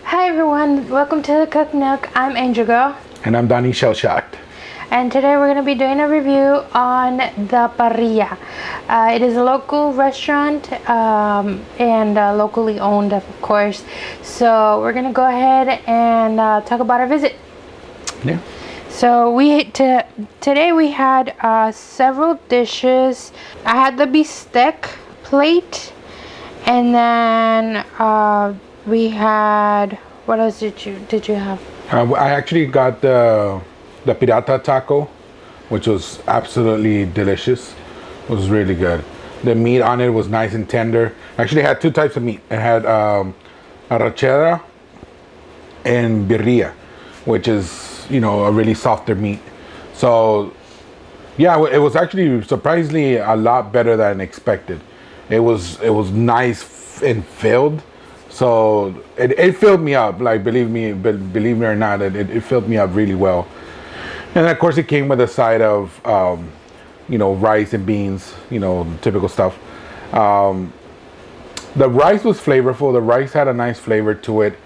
Hi everyone, welcome to the Cook Nook. I'm Angel Girl. And I'm Donnie Shell Shocked. And today we're going to be doing a review on the Parrilla. It is a local restaurant and locally owned, of course. So we're going to go ahead and talk about our visit. Yeah. So today we had several dishes. I had the bistec plate, and then we had, what else did you have? I actually got the pirata taco, which was absolutely delicious. It was really good. The meat on it was nice and tender. Actually, it had two types of meat. It had arrachera and birria, which is, a really softer meat. So yeah, it was actually surprisingly a lot better than expected. It was nice and filled. So it filled me up. Like, believe me or not, it filled me up really well. And of course, it came with a side of rice and beans, typical stuff. The rice was flavorful. The rice had a nice flavor to it.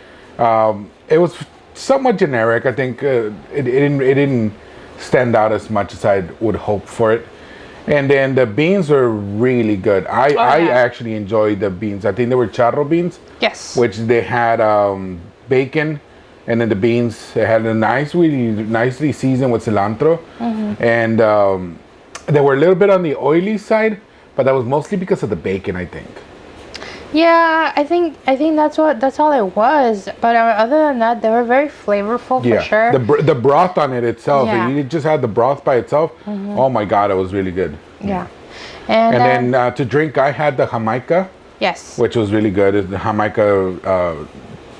It was somewhat generic. I think it didn't stand out as much as I would hope for it. And then the beans were really good. I actually enjoyed the beans. I think they were charro beans. Yes. Which they had bacon, and then the beans, they had really nicely seasoned with cilantro. Mm-hmm. And they were a little bit on the oily side, but that was mostly because of the bacon, I think. Yeah, I think that's all it was. But other than that, they were very flavorful for sure. The broth on it itself, Yeah. you just had the broth by itself. Mm-hmm. Oh my God, it was really good. Yeah. And then to drink, I had the Jamaica. Yes. Which was really good. The Jamaica,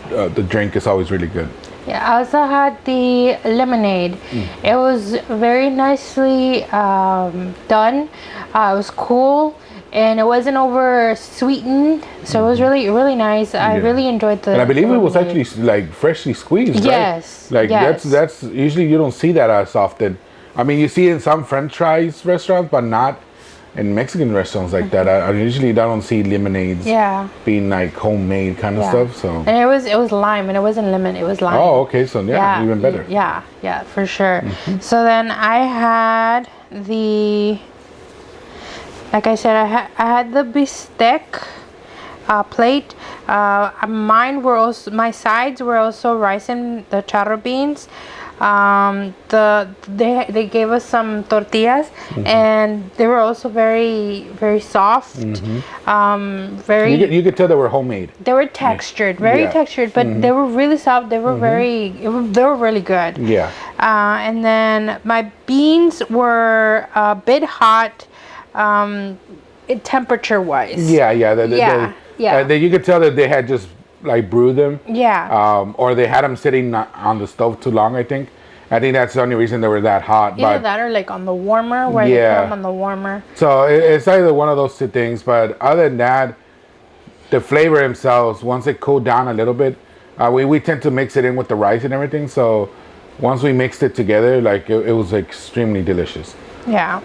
the drink is always really good. Yeah, I also had the lemonade. It was very nicely done. It was cool. And it wasn't over sweetened, so it was really, really nice. I really enjoyed the. And I believe it was actually like freshly squeezed. Yes. Right? Like yes. that's usually you don't see that as often. I mean, you see it in some French fries restaurants, but not in Mexican restaurants like that. I usually don't see lemonades. Being like homemade kind of stuff. So. And it was lime, and it wasn't lemon. It was lime. Oh, okay. So even better. Yeah, for sure. Mm-hmm. So then I had the. Like I said, I had the bistec plate. My sides were also rice and the charro beans. They gave us some tortillas, mm-hmm. and they were also very, very soft. Mm-hmm. You could tell they were homemade. They were textured, very textured, but mm-hmm. they were really soft. They were they were really good. Yeah. And then my beans were a bit hot. Temperature wise. Yeah. You could tell that they had just like brewed them. Yeah. Or they had them sitting on the stove too long. I think that's the only reason they were that hot. Either that or like on the warmer, where they put them on the warmer. So it's either one of those two things. But other than that, the flavor themselves, once it cooled down a little bit, we tend to mix it in with the rice and everything. So once we mixed it together, like it was extremely delicious. Yeah.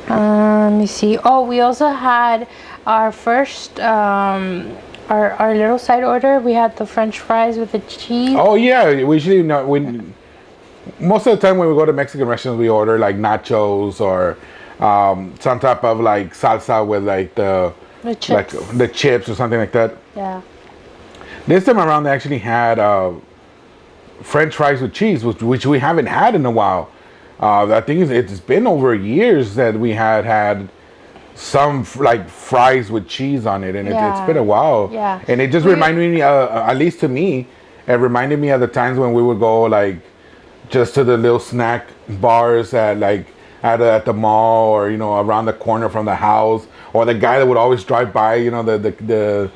Let me see. Oh, we also had our first, our little side order. We had the French fries with the cheese. Oh yeah, we usually most of the time when we go to Mexican restaurants, we order like nachos or some type of like salsa with like the chips. like the chips or something like that. Yeah. This time around, they actually had French fries with cheese, which we haven't had in a while. I think it's been over years that we had some like fries with cheese on it, and it's been a while. Yeah. And it just reminded me, at least to me, it reminded me of the times when we would go like just to the little snack bars at the mall, or around the corner from the house, or the guy that would always drive by, the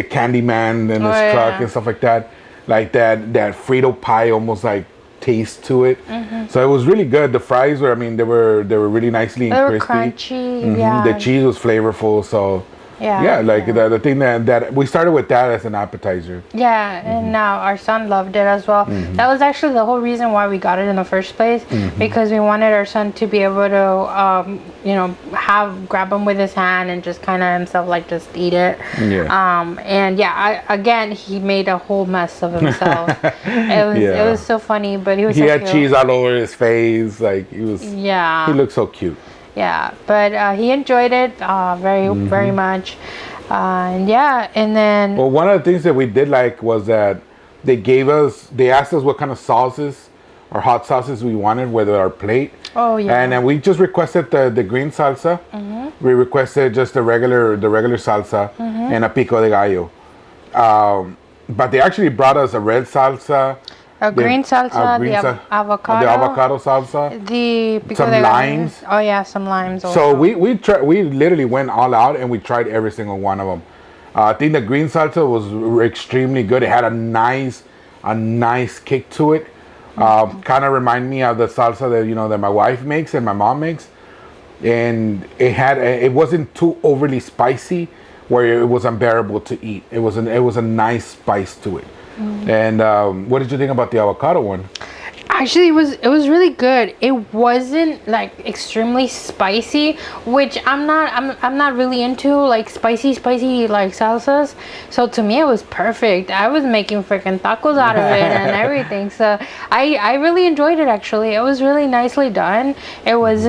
candy man in his truck and stuff like that, like that Frito pie almost like taste to it. Mm-hmm. So it was really good. The fries were, they were really nicely and crispy. Crunchy. Mm-hmm. Yeah. The cheese was flavorful. So Yeah, like the thing that we started with that as an appetizer. Yeah, and now our son loved it as well. That was actually the whole reason why we got it in the first place, because we wanted our son to be able to, grab him with his hand and just kind of himself like just eat it. Yeah. And yeah, again, he made a whole mess of himself. It was so funny, but he was. He so had cute. cheese all over his face, like he was. Yeah. He looked so cute. Yeah, but he enjoyed it very much. And yeah, and then Well, one of the things that we did like was that they asked us what kind of sauces or hot sauces we wanted with our plate. Oh yeah. And then we just requested the green salsa. We requested just the regular salsa and a pico de gallo. But they actually brought us a red salsa, a green salsa, avocado, the avocado salsa, the pico some de gallo. limes. Oh yeah, some limes. Also. So we literally went all out and we tried every single one of them. I think the green salsa was extremely good. It had a nice kick to it. Kind of remind me of the salsa that my wife makes and my mom makes, and it wasn't too overly spicy, where it was unbearable to eat. It was a nice spice to it. And what did you think about the avocado one? Actually, it was really good. It wasn't like extremely spicy, which I'm not really into like spicy like salsas. So to me, it was perfect. I was making freaking tacos out of it and everything. So I really enjoyed it. Actually, it was really nicely done. It was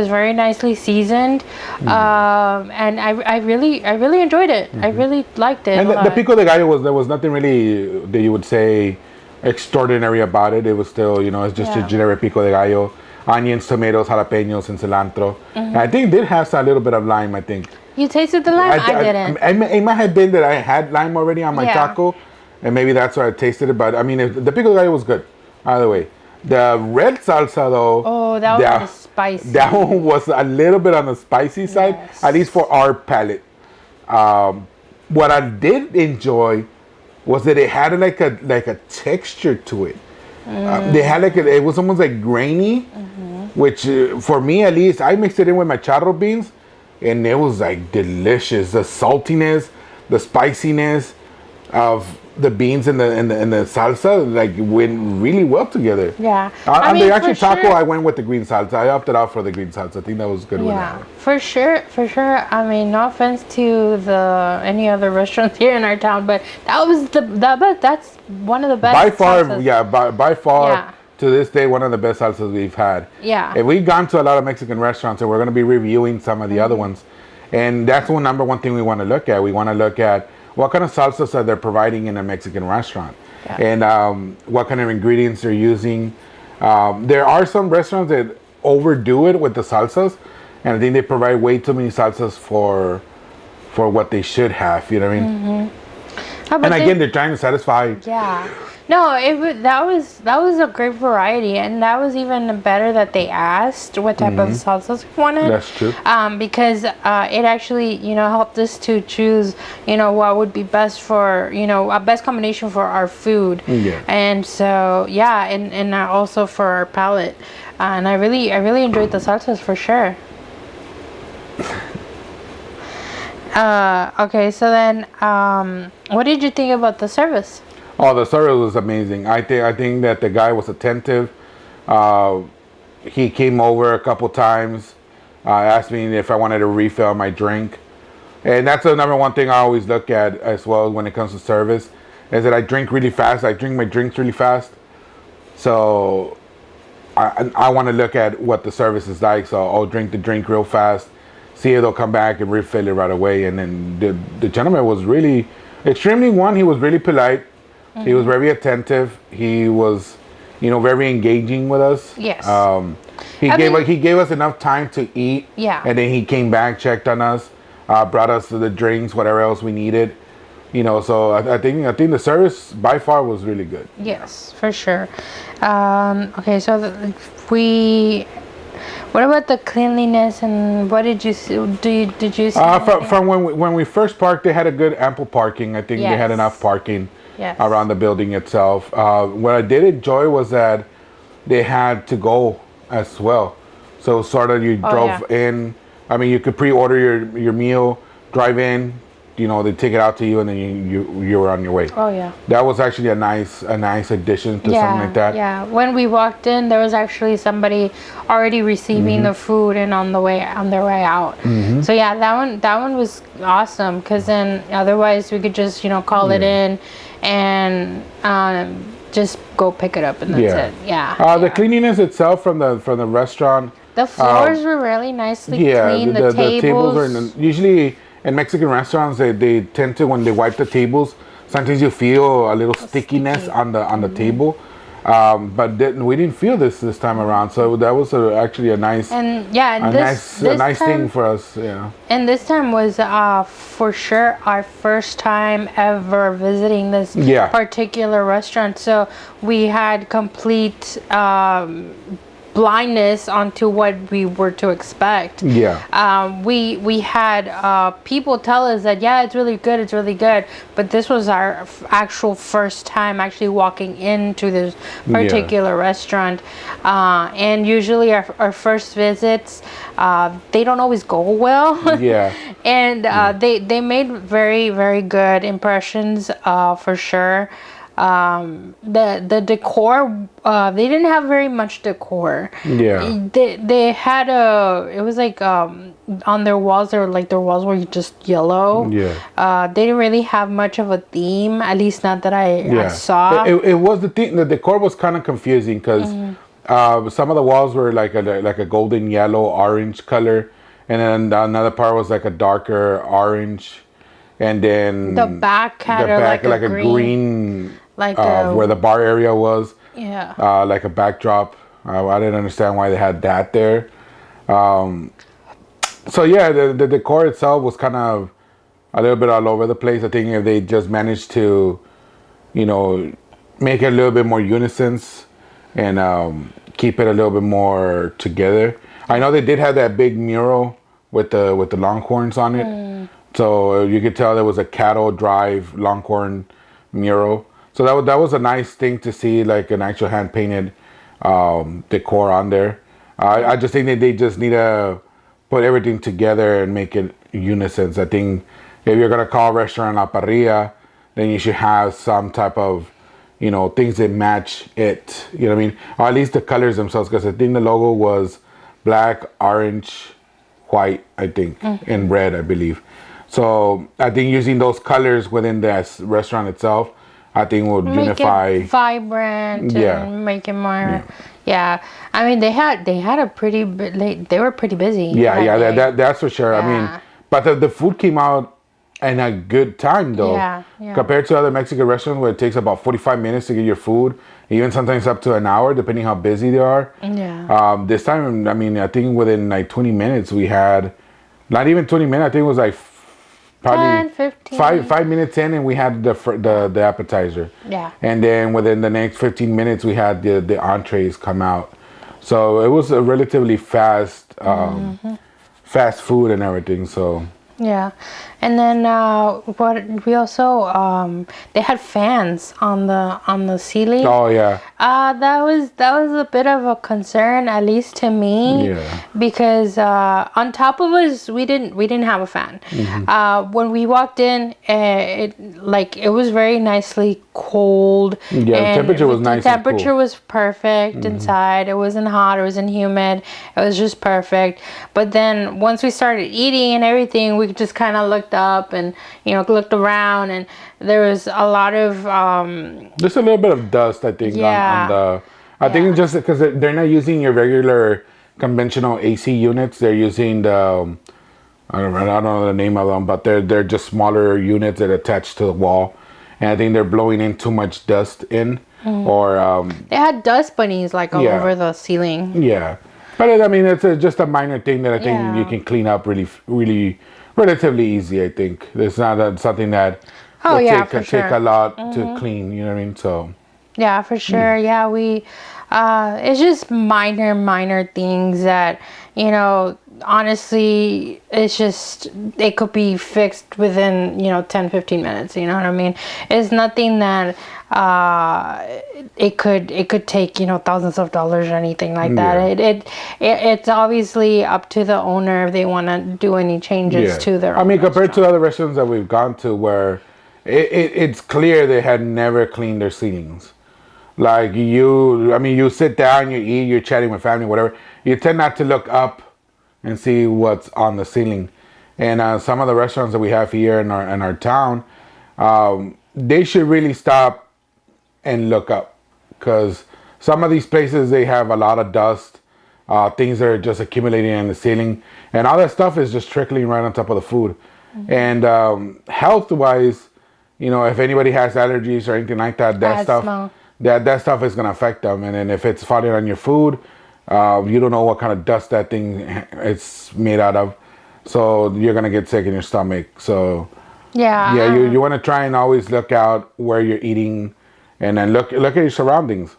very nicely seasoned, and I really enjoyed it. I really liked it. And the pico de gallo there was nothing really that you would say extraordinary about it. It was still, it's just a generic pico de gallo, onions, tomatoes, jalapenos, and cilantro. And I think it did have a little bit of lime. I think you tasted the lime. I didn't. It might have been that I had lime already on my taco, and maybe that's why I tasted it. But I mean, the pico de gallo was good. Either way, the red salsa though. Oh, that was spicy. That one was a little bit on the spicy side, at least for our palate. What I did enjoy was that it had like a texture to it. They had it was almost like grainy, which for me at least, I mixed it in with my charro beans, and it was like delicious. The saltiness, the spiciness of the beans and the salsa like went really well together. Yeah, on the actual taco, I went with the green salsa. I opted out for the green salsa. I think that was good. Yeah, for sure. I mean, no offense to any other restaurants here in our town, but that was that's one of the best. By far, salsas. by far. Yeah. To this day, one of the best salsas we've had. Yeah. And we've gone to a lot of Mexican restaurants, and we're going to be reviewing some of the other ones. And that's number one thing we want to look at. We want to look at what kind of salsas are they providing in a Mexican restaurant, and what kind of ingredients they're using. There are some restaurants that overdo it with the salsas, and I think they provide way too many salsas for what they should have. You know what I mean? And again, they're trying to satisfy. Yeah. No, that was a great variety, and that was even better that they asked what type of salsas we wanted. That's true. Because it actually helped us to choose what would be best for a best combination for our food. Yeah. And so and also for our palate, and I really enjoyed the salsas for sure. Okay, so then what did you think about the service? Oh, the service was amazing. I think that the guy was attentive. He came over a couple times, asked me if I wanted to refill my drink. And that's the number one thing I always look at as well when it comes to service, is that I drink really fast. I drink my drinks really fast. So I want to look at what the service is like. So I'll drink the drink real fast, see if they'll come back and refill it right away. And then the gentleman was really extremely he was really polite. He was very attentive. He was, very engaging with us. Yes. He gave us enough time to eat. Yeah. And then he came back, checked on us, brought us the drinks, whatever else we needed. So I think the service by far was really good. Yes, for sure. Okay, so what about the cleanliness, and what did you see? Did you see? From when we first parked, they had a good ample parking. I think they had enough parking around the building itself. What I did enjoy was that they had to go as well. So sort of you drove in. I mean, you could pre-order your meal, drive in, they take it out to you, and then you're on your way. Oh yeah. That was actually a nice addition to something like that. Yeah. When we walked in, there was actually somebody already receiving the food and on their way out. So yeah, that one was awesome, because then otherwise we could just call it in and just go pick it up, and that's it. Yeah. The cleanliness itself from the restaurant. The floors were really nicely clean. The tables are usually in Mexican restaurants. They tend to, when they wipe the tables, sometimes you feel a little stickiness on the table. But we didn't feel this time around, so that was actually a nice nice thing for us. Yeah. And this time was for sure our first time ever visiting this particular restaurant. So we had complete blindness onto what we were to expect. We had people tell us that it's really good, but this was our actual first time actually walking into this particular restaurant, and usually our first visits they don't always go well. And they made very, very good impressions, for sure. The decor, they didn't have very much decor. They had it was like on their walls, their walls were just yellow. They didn't really have much of a theme, at least not that I saw. It was the thing. The decor was kind of confusing, because some of the walls were like a golden yellow orange color, and then another part was like a darker orange, and then the back had like a green like where the bar area was. Like a backdrop. I didn't understand why they had that there. So yeah, the decor itself was kind of a little bit all over the place. I think if they just managed to, make it a little bit more unison and keep it a little bit more together. I know they did have that big mural with the Longhorns on it. So you could tell there was a cattle drive Longhorn mural. So that was a nice thing to see, like an actual hand painted decor on there. I just think that they just need to put everything together and make it unison. I think if you're gonna call a restaurant La Parrilla, then you should have some type of things that match it. You know what I mean? Or at least the colors themselves, because I think the logo was black, orange, white, I think, and red, I believe. So I think using those colors within the restaurant itself, I think would unify, it vibrant, and make it more. I mean, they had a pretty. They were pretty busy. That's for sure. I mean, but the food came out in a good time though. Compared to other Mexican restaurants where it takes about 45 minutes to get your food, even sometimes up to an hour, depending how busy they are. This time, I mean, I think within like 20 minutes we had, not even 20 minutes. I think it was like probably 10, 15. 5 minutes in, and we had the appetizer. And then within the next 15 minutes, we had the entrees come out. So it was a relatively fast food and everything. So and then what we also they had fans on the ceiling. That was a bit of a concern, at least to me, because on top of us we didn't have a fan. When we walked in, it was very nicely cold. The temperature was nice. The temperature was perfect inside. It wasn't hot, it wasn't humid, it was just perfect. But then once we started eating and everything, we just kind of looked up and looked around, and there was a lot of just a little bit of dust, I think, on the I think just because they're not using your regular conventional AC units. They're using the I don't know the name of them, but they're just smaller units that attach to the wall, and I think they're blowing in too much dust in, or they had dust bunnies all over the ceiling. But I mean, it's just a minor thing that I think you can clean up really relatively easy. I think it's not something that take a lot to clean. You know what I mean? So for sure. We it's just minor things that honestly, it's just, it could be fixed within, 10-15 minutes. You know what I mean? It's nothing that it could take, thousands of dollars or anything like that. Yeah. It's obviously up to the owner if they want to do any changes to their I own mean, compared to restaurant. other restaurants that we've gone to, where it's clear they had never cleaned their ceilings. Like I mean, you sit down, you eat, you're chatting with family, whatever. You tend not to look up and see what's on the ceiling. And some of the restaurants that we have here in our town, they should really stop and look up, because some of these places, they have a lot of dust, things that are just accumulating in the ceiling, and all that stuff is just trickling right on top of the food. And health wise, if anybody has allergies or anything like that, Asthma. that stuff is gonna affect them. And then if it's falling on your food, you don't know what kind of dust that thing it's made out of, so you're gonna get sick in your stomach. So yeah, Yeah. you want to try and always look out where you're eating, and then look at your surroundings.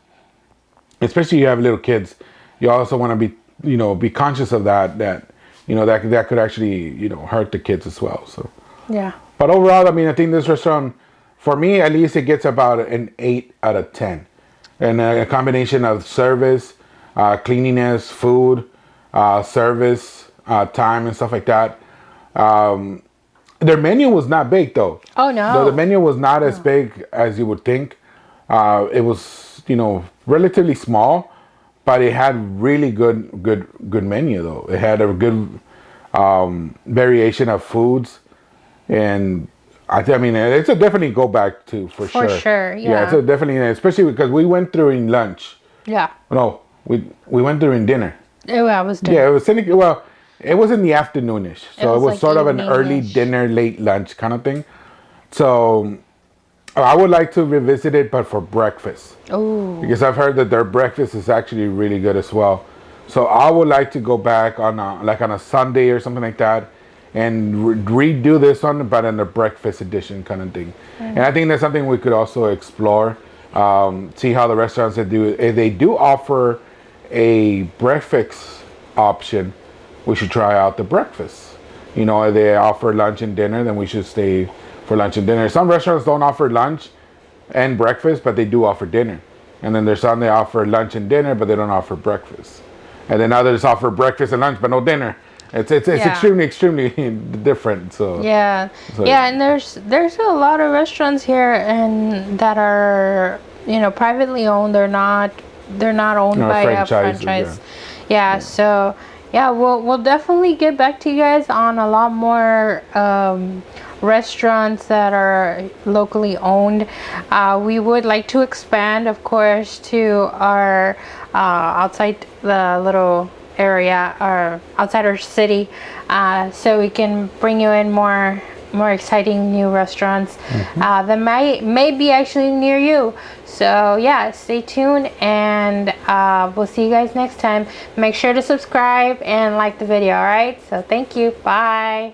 Especially if you have little kids, you also want to be conscious of that could actually hurt the kids as well. So, Yeah. but overall, I mean, I think this restaurant, for me at least, it gets about an 8 out of 10, and a combination of service, cleanliness, food, service, time, and stuff like that. Um, their menu was not big though. Oh no. The menu was not as big as you would think. It was, relatively small, but it had really good menu though. It had a good variation of foods, and I mean, it's a definitely go back to for sure. For sure, Yeah, it's yeah. a definitely, especially because we went during lunch. Yeah. No, we went during dinner. Oh, I was doing. Yeah, it was in the afternoonish, so it was was like sort of an early evening-ish. dinner, late lunch kind of thing. So I would like to revisit it, but for breakfast, Oh. because I've heard that their breakfast is actually really good as well. So I would like to go back on a Sunday or something like that, and redo this one, but in the breakfast edition kind of thing. And I think that's something we could also explore. See how the restaurants that do, if they do offer a breakfast option, we should try out the breakfast. If they offer lunch and dinner, then we should stay for lunch and dinner. Some restaurants don't offer lunch and breakfast, but they do offer dinner. And then there's some they offer lunch and dinner, but they don't offer breakfast. And then others offer breakfast and lunch, but no dinner. It's Yeah. extremely different. So Yeah. So- Yeah, and there's a lot of restaurants here and that are, privately owned. They're not owned No, by a franchises, franchise. Yeah, so yeah, we'll definitely get back to you guys on a lot more restaurants that are locally owned. We would like to expand, of course, to our outside the little area or outside our city, so we can bring you in more exciting new restaurants that may be actually near you. So yeah, stay tuned, and we'll see you guys next time. Make sure to subscribe and like the video. All right, so thank you. Bye.